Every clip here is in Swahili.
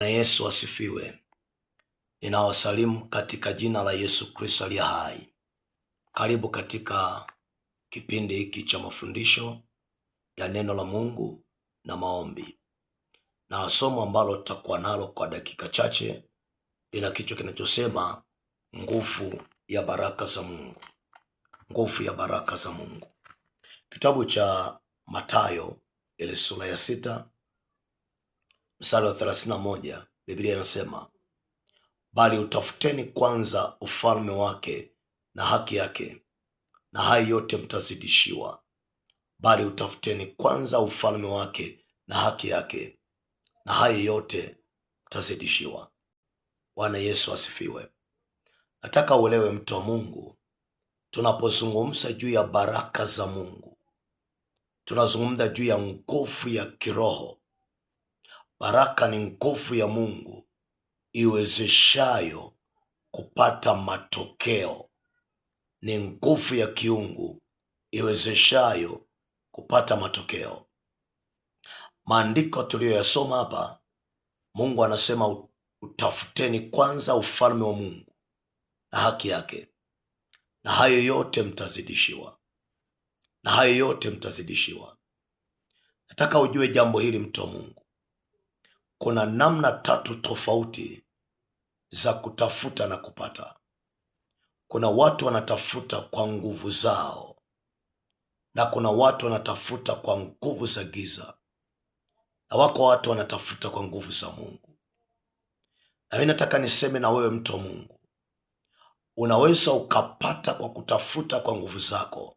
Na Yesu asifiwe. Ninawasalimu katika jina la Yesu Kristo aliye hai. Karibu katika kipindi hiki cha mafundisho ya neno la Mungu na maombi. Na somo ambalo tutakuwa nalo kwa dakika chache lina kichwa kinachosema nguvu ya baraka za Mungu. Nguvu ya baraka za Mungu. Kitabu cha Mathayo ile sura ya 6 mstari wa 31, Biblia inasema, bali utafuteni kwanza ufalme wake na haki yake, na hayo yote mtazidishiwa. Bali utafuteni kwanza ufalme wake na haki yake, na hayo yote mtazidishiwa. Bwana Yesu asifiwe. Nataka uelewe, mtu wa Mungu, tunapozungumza juu ya baraka za Mungu, tunazungumza juu ya nguvu ya kiroho. Baraka ni nguvu ya Mungu iwezeshayo kupata matokeo. Ni nguvu ya kiungu iwezeshayo kupata matokeo. Maandiko tuliyoyasoma hapa, Mungu anasema utafuteni kwanza ufalme wa Mungu na haki yake, na hayo yote mtazidishiwa. Na hayo yote mtazidishiwa. Nataka ujue jambo hili, mtu wa Mungu. Kuna namna 3 tofauti za kutafuta na kupata. Kuna watu wanatafuta kwa nguvu zao, na kuna watu wanatafuta kwa nguvu za giza, na wako watu wanatafuta kwa nguvu za Mungu. Na mimi nataka niseme na wewe, mtu wa Mungu, unaweza ukapata kwa kutafuta kwa nguvu zako,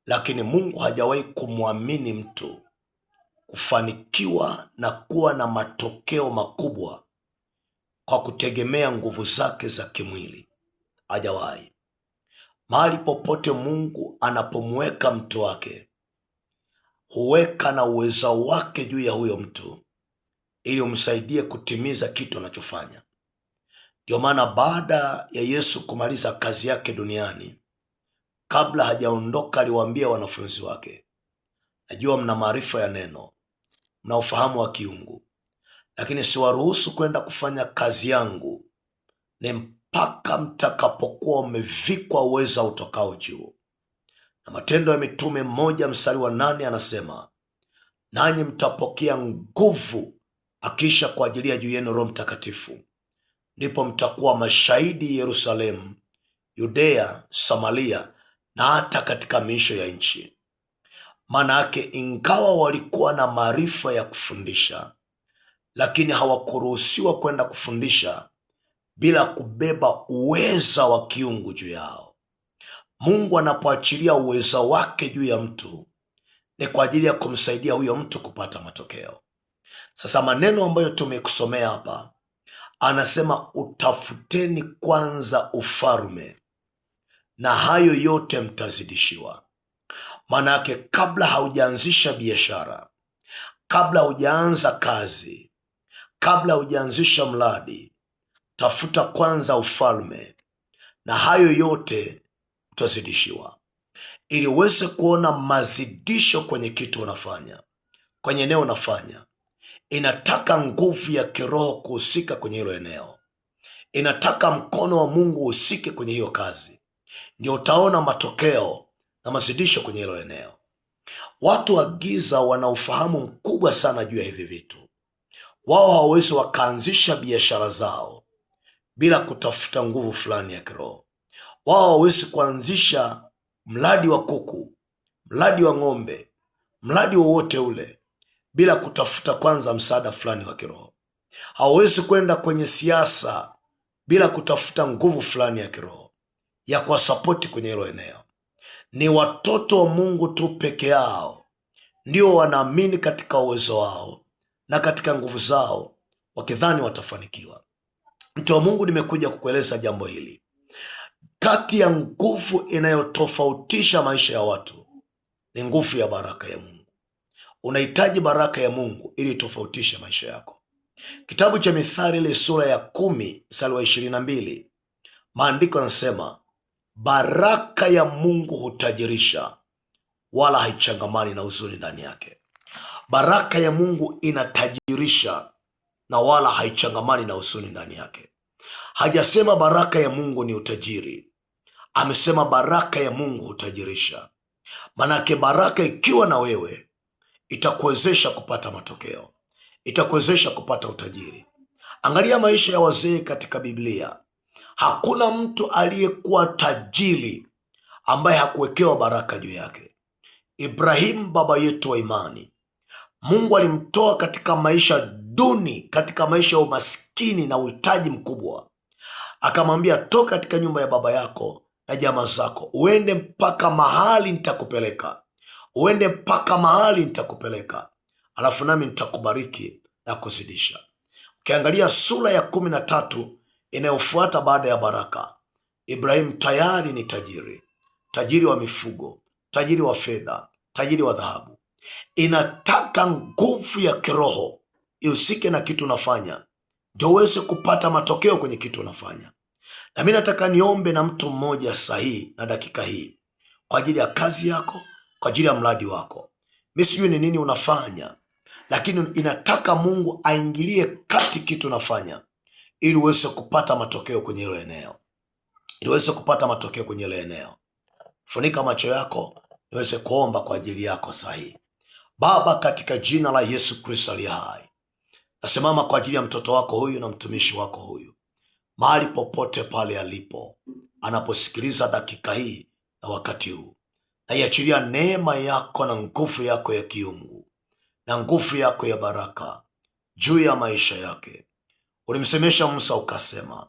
lakini Mungu hajawahi kumwamini mtu kufanikiwa na kuwa na matokeo makubwa kwa kutegemea nguvu zake za kimwili. Hajawahi. Mahali popote Mungu anapomweka mtu wake, huweka na uwezo wake juu ya huyo mtu ili umsaidie kutimiza kitu anachofanya. Ndio maana baada ya Yesu kumaliza kazi yake duniani, kabla hajaondoka, aliwaambia wanafunzi wake, najua mna maarifa ya neno, mna ufahamu wa kiungu, lakini siwaruhusu kwenda kufanya kazi yangu ni mpaka mtakapokuwa umevikwa uweza utokao juu. Na Matendo ya Mitume 1 mstari wa 8 anasema, nanyi mtapokea nguvu akisha kwa ajili ya juu yenu Roho Mtakatifu, ndipo mtakuwa mashahidi Yerusalemu, Yudea, Samaria na hata katika miisho ya nchi. Maana yake, ingawa walikuwa na maarifa ya kufundisha, lakini hawakuruhusiwa kwenda kufundisha bila kubeba uweza wa kiungu juu yao. Mungu anapoachilia uweza wake juu ya mtu, ni kwa ajili ya kumsaidia huyo mtu kupata matokeo. Sasa maneno ambayo tumekusomea hapa, anasema utafuteni kwanza ufalme na hayo yote mtazidishiwa. Maana yake, kabla haujaanzisha biashara, kabla hujaanza kazi, kabla hujaanzisha mradi, tafuta kwanza ufalme na hayo yote utazidishiwa, ili uweze kuona mazidisho kwenye kitu unafanya, kwenye eneo unafanya. Inataka nguvu ya kiroho kuhusika kwenye hilo eneo. Inataka mkono wa Mungu uhusike kwenye hiyo kazi, ndio utaona matokeo na mazidisho kwenye hilo eneo. Watu wa giza wana ufahamu mkubwa sana juu ya hivi vitu. Wao hawawezi wakaanzisha biashara zao bila kutafuta nguvu fulani ya kiroho. Wao hawawezi kuanzisha mradi wa kuku, mradi wa ng'ombe, mradi wowote ule bila kutafuta kwanza msaada fulani wa kiroho. Hawawezi kwenda kwenye siasa bila kutafuta nguvu fulani ya kiroho ya kuwasapoti kwenye hilo eneo. Ni watoto wa Mungu tu peke yao ndio wanaamini katika uwezo wao na katika nguvu zao, wakidhani watafanikiwa. Mtu wa Mungu, nimekuja kukueleza jambo hili. Kati ya nguvu inayotofautisha maisha ya watu ni nguvu ya baraka ya Mungu. Unahitaji baraka ya Mungu ili tofautishe maisha yako. Kitabu cha Mithali ile sura ya 10 mstari wa 22, maandiko yanasema, baraka ya Mungu hutajirisha, wala haichangamani na uzuri ndani yake. Baraka ya Mungu inatajirisha, na wala haichangamani na huzuni ndani yake. Hajasema baraka ya Mungu ni utajiri, amesema baraka ya Mungu hutajirisha. Manake baraka ikiwa na wewe itakuwezesha kupata matokeo, itakuwezesha kupata utajiri. Angalia maisha ya wazee katika Biblia. Hakuna mtu aliyekuwa tajiri ambaye hakuwekewa baraka juu yake. Ibrahimu baba yetu wa imani, Mungu alimtoa katika maisha duni, katika maisha ya umaskini na uhitaji mkubwa, akamwambia toka katika nyumba ya baba yako na jamaa zako, uende mpaka mahali nitakupeleka, uende mpaka mahali nitakupeleka, alafu nami nitakubariki na kuzidisha. Ukiangalia sura ya 13 inayofuata baada ya baraka, Ibrahimu tayari ni tajiri, tajiri wa mifugo, tajiri wa fedha, tajiri wa dhahabu. Inataka nguvu ya kiroho ihusike na kitu unafanya, ndio uweze kupata matokeo kwenye kitu unafanya. Na mimi nataka niombe na mtu mmoja sahihi na dakika hii kwa ajili ya kazi yako, kwa ajili ya mradi wako. Mimi sijui ni nini unafanya, lakini inataka Mungu aingilie kati kitu unafanya ili uweze kupata matokeo kwenye hilo eneo, ili uweze kupata matokeo kwenye hilo eneo. Funika macho yako niweze kuomba kwa ajili yako sahihi. Baba, katika jina la Yesu Kristo aliye hai, nasimama kwa ajili ya mtoto wako huyu na mtumishi wako huyu, mahali popote pale alipo, anaposikiliza dakika hii na wakati huu, na iachilia neema yako na nguvu yako ya kiungu na nguvu yako ya baraka juu ya maisha yake. Ulimsemesha Musa ukasema,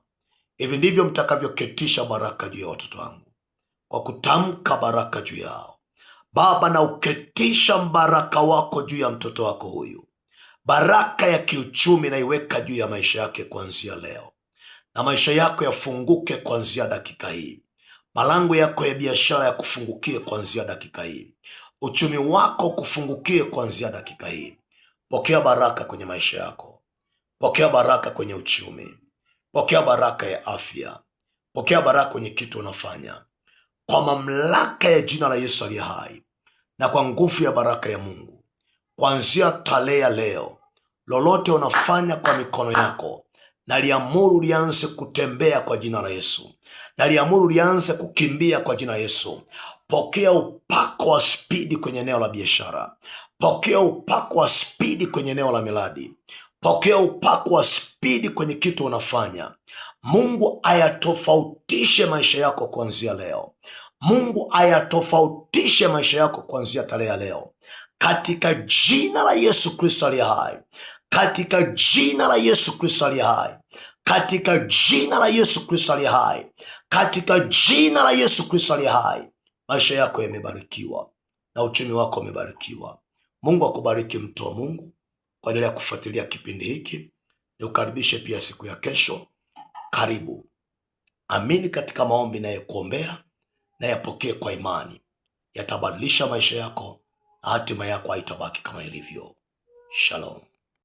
hivi ndivyo mtakavyoketisha baraka juu ya watoto wangu, kwa kutamka baraka juu yao. Baba, na uketisha baraka wako juu ya mtoto wako huyu. Baraka ya kiuchumi na iweka juu ya maisha yake kuanzia leo, na maisha yako yafunguke kuanzia dakika hii. Malango yako ya biashara ya kufungukie kuanzia dakika hii. Uchumi wako kufungukie kuanzia dakika hii. Pokea baraka kwenye maisha yako. Pokea baraka kwenye uchumi. Pokea baraka ya afya. Pokea baraka kwenye kitu unafanya, kwa mamlaka ya jina la Yesu aliye hai na kwa nguvu ya baraka ya Mungu. Kuanzia tarehe ya leo, lolote unafanya kwa mikono yako, naliamuru lianze kutembea kwa jina la Yesu. Naliamuru lianze kukimbia kwa jina la Yesu. Pokea upako wa spidi kwenye eneo la biashara. Pokea upako wa spidi kwenye eneo la miradi. Pokea upako wa spidi kwenye kitu unafanya. Mungu ayatofautishe maisha yako kuanzia leo. Mungu ayatofautishe maisha yako kuanzia tarehe ya leo, katika jina la Yesu Kristo aliye hai, katika jina la Yesu Kristo aliye hai, katika jina la Yesu Kristo aliye hai, katika jina la Yesu Kristo aliye hai. Maisha yako yamebarikiwa na uchumi wako umebarikiwa. Mungu akubariki mtu wa Mungu kwa ajili ya kufuatilia kipindi hiki. Nikukaribishe pia siku ya kesho. Karibu. Amini katika maombi naye kuombea, na yapokee kwa imani. Yatabadilisha maisha yako na hatima yako haitabaki kama ilivyo. Shalom.